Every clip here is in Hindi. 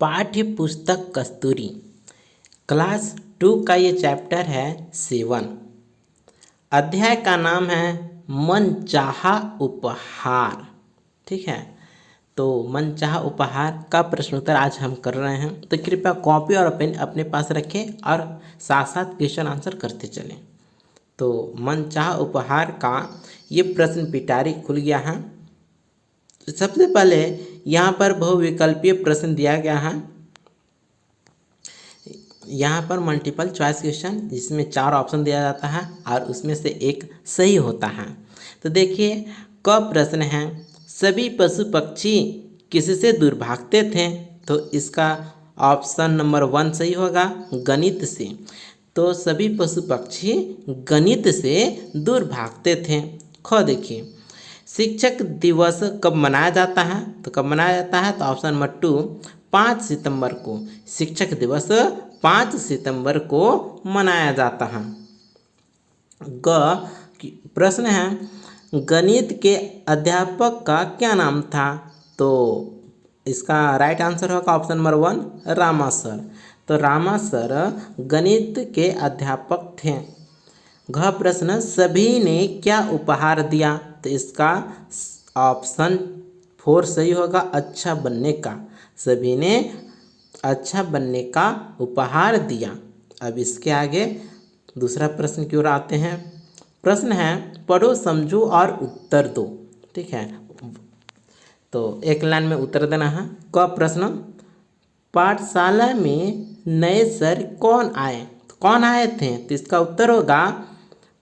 पाठ्य पुस्तक कस्तूरी क्लास 2 का ये चैप्टर है 7। अध्याय का नाम है मनचाहा उपहार। ठीक है, तो मनचाहा उपहार का प्रश्नोत्तर आज हम कर रहे हैं। तो कृपया कॉपी और पेन अपने पास रखें और साथ साथ क्वेश्चन आंसर करते चलें। तो मनचाहा उपहार का ये प्रश्न पिटारी खुल गया है। सबसे पहले यहाँ पर बहुविकल्पीय प्रश्न दिया गया है। यहाँ पर मल्टीपल चॉइस क्वेश्चन जिसमें 4 ऑप्शन दिया जाता है और उसमें से एक सही होता है। तो देखिए क प्रश्न है, सभी पशु पक्षी किससे दूर भागते थे? तो इसका ऑप्शन नंबर 1 सही होगा, गणित से। तो सभी पशु पक्षी गणित से दूर भागते थे। ख देखिए, शिक्षक दिवस कब मनाया जाता है? तो कब मनाया जाता है? तो ऑप्शन नंबर 2 5 सितंबर को। शिक्षक दिवस 5 सितंबर को मनाया जाता है। ग प्रश्न है, गणित के अध्यापक का क्या नाम था? तो इसका राइट आंसर होगा ऑप्शन नंबर 1 रामा सर। तो रामा सर गणित के अध्यापक थे। घ प्रश्न, सभी ने क्या उपहार दिया? तो इसका ऑप्शन 4 सही होगा, अच्छा बनने का। सभी ने अच्छा बनने का उपहार दिया। अब इसके आगे दूसरा प्रश्न की ओर आते हैं। प्रश्न है, पढ़ो समझो और उत्तर दो। ठीक है, तो एक लाइन में उत्तर देना है। क प्रश्न, पाठशाला में नए सर कौन आए? कौन आए थे? तो इसका उत्तर होगा,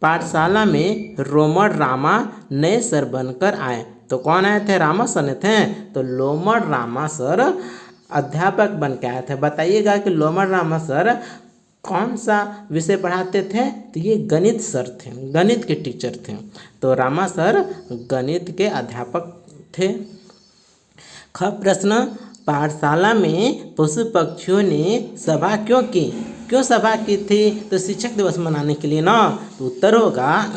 पाठशाला में लोमड़ रामा नए सर बनकर आए। तो कौन आए थे? रामा सर थे। तो लोमड़ रामा सर अध्यापक बन के आए थे। बताइएगा कि लोमड़ रामा सर कौन सा विषय पढ़ाते थे? तो ये गणित सर थे, गणित के टीचर थे। तो रामा सर गणित के अध्यापक थे। ख प्रश्न, पाठशाला में पशु पक्षियों ने सभा क्यों की? क्यों सभा की थी? तो शिक्षक दिवस मनाने के लिए ना। तो उत्तर होगा,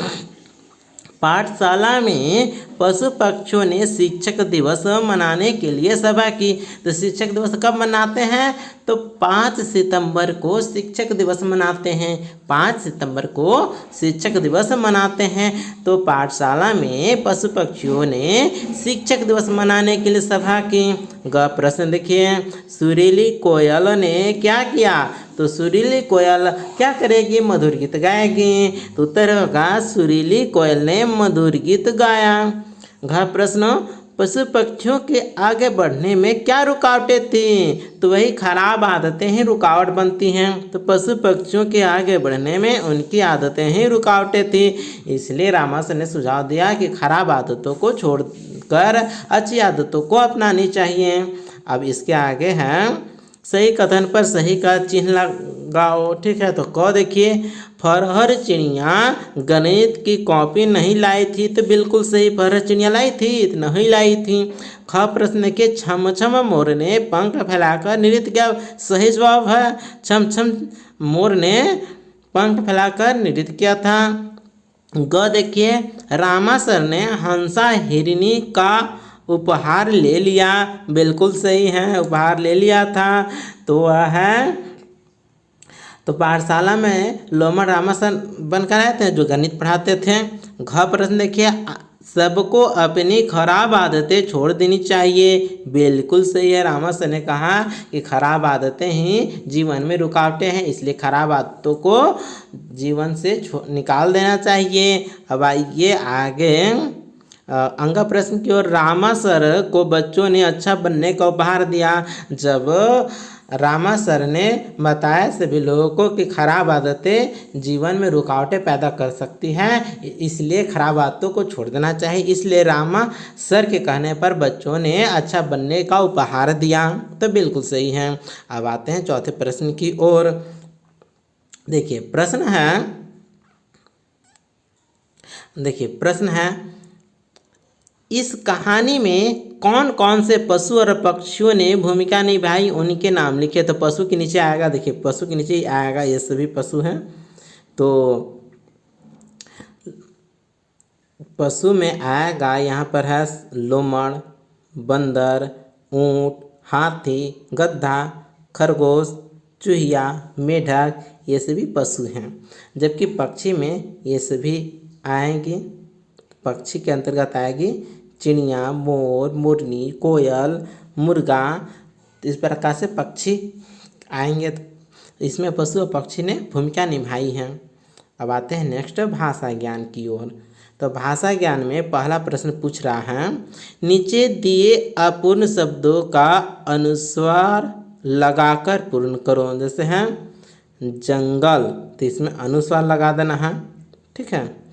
पाठशाला में पशु पक्षियों ने शिक्षक दिवस मनाने के लिए सभा की। तो शिक्षक दिवस कब मनाते हैं? तो 5 सितंबर को शिक्षक दिवस मनाते हैं। 5 सितंबर को शिक्षक दिवस मनाते हैं। तो पाठशाला में पशु पक्षियों ने शिक्षक दिवस मनाने के लिए सभा की। ग प्रश्न देखिए, सुरीली कोयल ने क्या किया? तो सुरीली कोयल क्या करेगी? मधुर गीत गाएगी। तो उत्तर होगा, सुरीली कोयल ने मधुर गीत गाया। घ प्रश्न, पशु पक्षियों के आगे बढ़ने में क्या रुकावटें थी? तो वही खराब आदतें ही रुकावट बनती हैं। तो पशु पक्षियों के आगे बढ़ने में उनकी आदतें ही रुकावटें थी। इसलिए रामासर ने सुझाव दिया कि खराब आदतों को छोड़कर अच्छी आदतों को अपनानी चाहिए। अब इसके आगे हैं, सही कथन पर सही का चिन्ह लगाओ। ठीक है, तो क देखिए, फरहर चिड़िया गणित की कॉपी नहीं लाई थी। तो बिल्कुल सही, फरहर चिड़िया लाई थी? तो नहीं लाई थी। ख प्रश्न के, छम छम मोर ने पंख फैलाकर नृत्य किया। सही जवाब है, छम छम मोर ने पंख फैलाकर नृत्य किया था। ग देखिए, रामा सर ने हंसा हिरनी का उपहार ले लिया। बिल्कुल सही है, उपहार ले लिया था। तो वह है, तो पाठशाला में लोमड़ रामा सर बनकर आए थे जो गणित पढ़ाते थे। घ प्रश्न देखिए, सबको अपनी खराब आदतें छोड़ देनी चाहिए। बिल्कुल सही है, रामा सर ने कहा कि खराब आदतें ही जीवन में रुकावटें हैं, इसलिए खराब आदतों को जीवन से निकाल देना चाहिए। अब आइए आगे अंग प्रश्न की ओर। रामा सर को बच्चों ने अच्छा बनने का उपहार दिया। जब रामा सर ने बताया सभी लोगों को कि खराब आदतें जीवन में रुकावटें पैदा कर सकती हैं, इसलिए खराब आदतों को छोड़ देना चाहिए। इसलिए रामा सर के कहने पर बच्चों ने अच्छा बनने का उपहार दिया। तो बिल्कुल सही है। अब आते हैं चौथे प्रश्न की ओर। देखिए प्रश्न है, इस कहानी में कौन कौन से पशु और पक्षियों ने भूमिका निभाई, उनके नाम लिखे। तो पशु के नीचे आएगा, देखिए पशु के नीचे ही आएगा, ये सभी पशु हैं। तो पशु में आएगा, यहाँ पर है लोमड़, बंदर, ऊँट, हाथी, गधा, खरगोश, चूहिया, मेढक, ये सभी पशु हैं। जबकि पक्षी में ये सभी आएंगे, पक्षी के अंतर्गत आएगी चिड़िया, मोर, मुरनी, कोयल, मुर्गा। तो इस प्रकार से पक्षी आएंगे। तो इसमें पशु और पक्षी ने भूमिका निभाई है। अब आते हैं नेक्स्ट भाषा ज्ञान की ओर। तो भाषा ज्ञान में पहला प्रश्न पूछ रहा है, नीचे दिए अपूर्ण शब्दों का अनुस्वार लगाकर पूर्ण करो। जैसे हैं जंगल, तो इसमें अनुस्वार लगा देना है। ठीक है।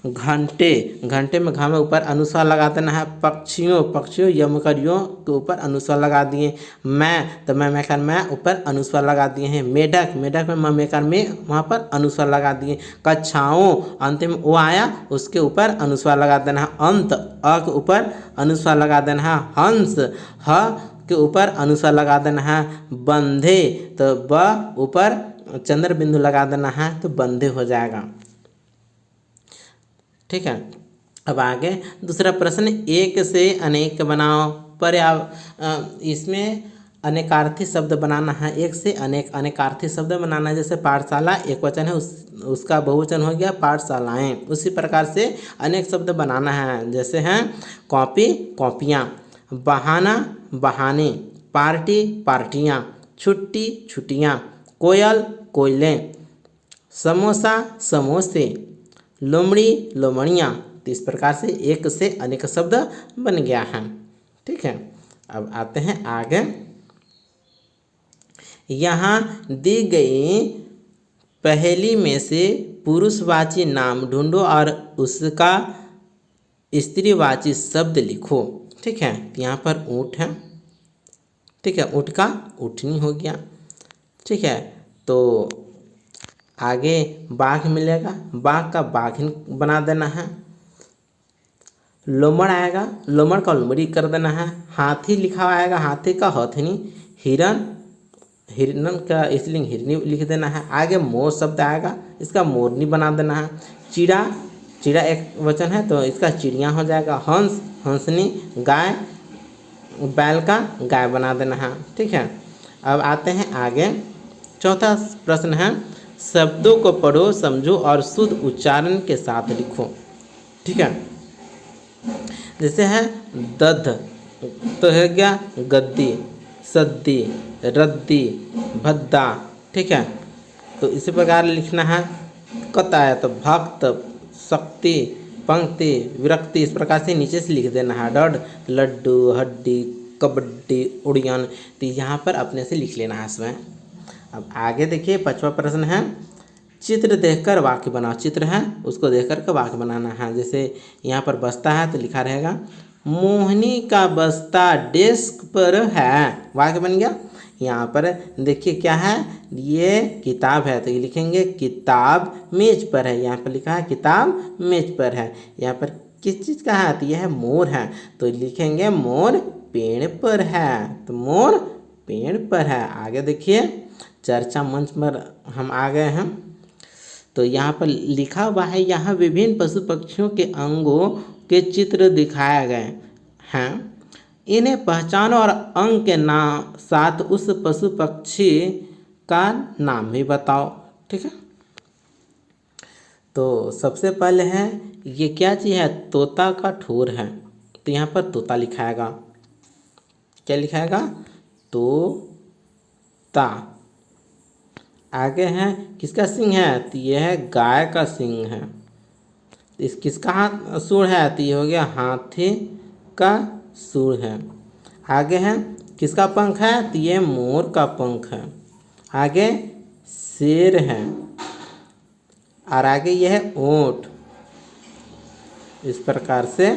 घंटे, घंटे में घ में ऊपर अनुस्वार लगा देना है। पक्षियों यमकरियों के ऊपर अनुस्वार लगा दिए। मैं, तो मैं कर मैं ऊपर अनुस्वार लगा दिए हैं। मेढक में मैं कर में वहाँ पर अनुस्वार लगा दिए। कक्षाओं, अंतिम ओ आया उसके ऊपर अनुस्वार लगा देना है। अंत, अ के ऊपर अनुस्वार लगा देना है। हंस, ह के ऊपर अनुस्वार लगा देना है। बंधे, तो ब ऊपर चंद्र बिंदु लगा देना है, तो बंधे हो जाएगा। ठीक है। अब आगे दूसरा प्रश्न, एक से अनेक बनाओ। इसमें अनेकार्थी शब्द बनाना है। एक से अनेक अनेकार्थी शब्द बनाना है। जैसे पाठशाला एक वचन है, उसका बहुवचन हो गया पाठशालाएं। उसी प्रकार से अनेक शब्द बनाना है। जैसे हैं कॉपी, कॉपियाँ, बहाना, बहाने, पार्टी, पार्टियाँ, छुट्टी, छुट्टियाँ, कोयल, कोयलें, समोसा, समोसे, लोमड़ी, लोमड़ियाँ। तो इस प्रकार से एक से अनेक शब्द बन गया है। ठीक है। अब आते हैं आगे। यहाँ दी गई पहेली में से पुरुषवाची नाम ढूंढो और उसका स्त्रीवाची शब्द लिखो। ठीक है। यहाँ पर ऊँट है। ठीक है। ऊँट का उठनी हो गया। ठीक है। तो आगे बाघ मिलेगा, बाघ का बाघिन बना देना है। लोमड़ आएगा, लोमड़ का लोमड़ी कर देना है। हाथी लिखा आएगा, हाथी का हथनी। हिरन, हिरन का स्त्रीलिंग हिरनी लिख देना है। आगे मोर शब्द आएगा, इसका मोरनी बना देना है। चिड़ा, चिड़ा एक वचन है तो इसका चिड़िया हो जाएगा। हंस, हंसनी, गाय, बैल का गाय बना देना है। ठीक है। अब आते हैं आगे। चौथा प्रश्न है, शब्दों को पढ़ो, समझो और शुद्ध उच्चारण के साथ लिखो। ठीक है। जैसे है दध, तो है गया गद्दी, सद्दी, रद्दी, भद्दा। ठीक है। तो इसी प्रकार लिखना है। कत आया तो भक्त, शक्ति, पंक्ति, विरक्ति। इस प्रकार से नीचे से लिख देना है। डड, लड्डू, हड्डी, कबड्डी, उड़ियन। तो यहाँ पर अपने से लिख लेना है इसमें। अब आगे देखिए, पांचवा प्रश्न है, चित्र देखकर वाक्य बनाओ। चित्र है उसको देखकर के वाक्य बनाना है। जैसे यहाँ पर बस्ता है तो लिखा रहेगा, मोहिनी का बस्ता डेस्क पर है। वाक्य बन गया। यहाँ पर देखिए क्या है, ये किताब है तो ये लिखेंगे किताब मेज पर है। यहाँ पर लिखा है किताब मेज पर है। यहाँ पर किस चीज़ का है, तो यह है मोर है तो लिखेंगे मोर पेड़ पर है। तो मोर पेड़ पर है। आगे देखिए, चर्चा मंच पर हम आ गए हैं। तो यहाँ पर लिखा हुआ है, यहाँ विभिन्न पशु पक्षियों के अंगों के चित्र दिखाए गए हैं। इन्हें पहचानो और अंग के नाम साथ उस पशु पक्षी का नाम भी बताओ। ठीक है। तो सबसे पहले है, ये क्या चीज़ है, तोता का ठोर है तो यहाँ पर तोता लिखाएगा। क्या लिखाएगा, तोता। आगे है, किसका सींग है, तो यह है गाय का सींग है। इस किसका हाथ सूंड है, तो ये हो गया हाथी का सूंड है। आगे है, किसका पंख है, तो ये मोर का पंख है। आगे शेर है और आगे यह है ऊँट। इस प्रकार से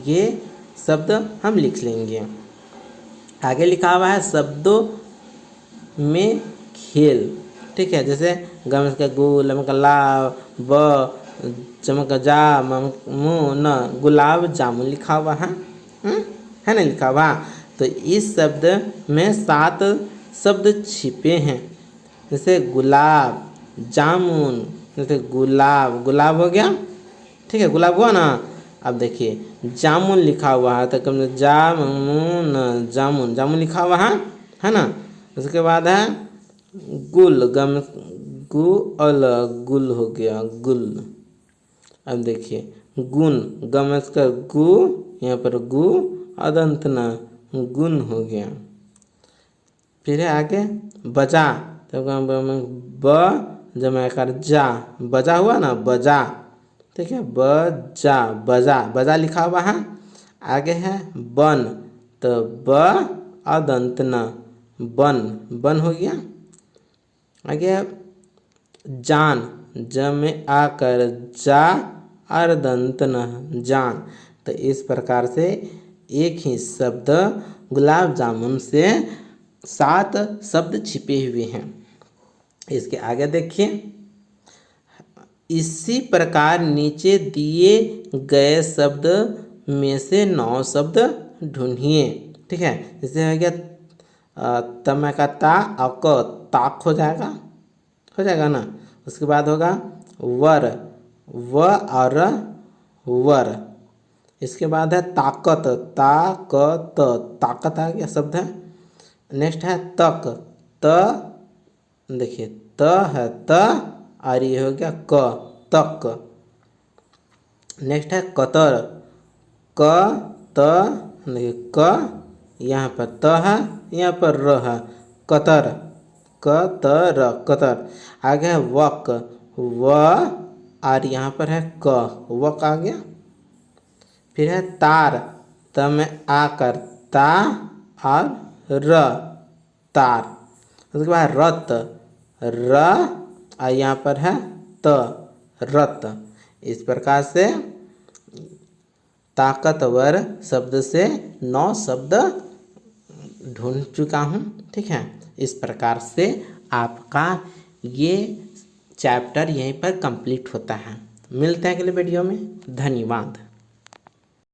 ये शब्द हम लिख लेंगे। आगे लिखा हुआ है शब्दों में खेल। ठीक है। जैसे गम का गु, लम का ला, ब, चमक का जा, मु न, गुलाब जामुन लिखा हुआ है ना लिखा हुआ। तो इस शब्द में 7 शब्द छिपे हैं। जैसे गुलाब, जामुन, जैसे गुलाब, गुलाब हो गया। ठीक है, गुलाब हुआ ना। अब देखिए जामुन लिखा हुआ है तो कम जामुन, जामुन जामुन लिखा हुआ है ना। उसके बाद है गुल, गम गु अल, गुल हो गया गुल। अब देखिए गुन, गम का गु, यहाँ पर गु अदंत न, गुन हो गया। फिर है आगे बजा, तो ब जमाकर जा, बजा हुआ ना बजा, ठीक है बजा, बजा बजा लिखा हुआ है। आगे है बन, तो ब अदंत न, बन, बन हो गया। आगे है जान, ज में आकर जा अर्दंत न, जान। तो इस प्रकार से एक ही शब्द गुलाब जामुन से 7 शब्द छिपे हुए हैं। इसके आगे देखिए, इसी प्रकार नीचे दिए गए शब्द में से 9 शब्द ढूंढिए, ठीक है। जैसे हो गया तम का ता, अक ताक हो जाएगा ना। उसके बाद होगा वर, व और वर। इसके बाद है ताकत, ताकत, ताकत आ गया शब्द है। नेक्स्ट है तक, त देखिए त है त और ये हो गया क, तक। नेक्स्ट है कतर, क त, देखिए क यहाँ पर त है, यहाँ पर र है, कतर, कतर, कतर। आगे है वक, व और यहाँ पर है क, वक आ गया। फिर है तार, त में आकर ता और र, तार। उसके बाद रत, र और यहाँ पर है त, रत। इस प्रकार से ताकतवर शब्द से 9 शब्द ढूंढ चुका हूँ, ठीक है। इस प्रकार से आपका ये चैप्टर यहीं पर कंप्लीट होता है। मिलते हैं अगले वीडियो में। धन्यवाद।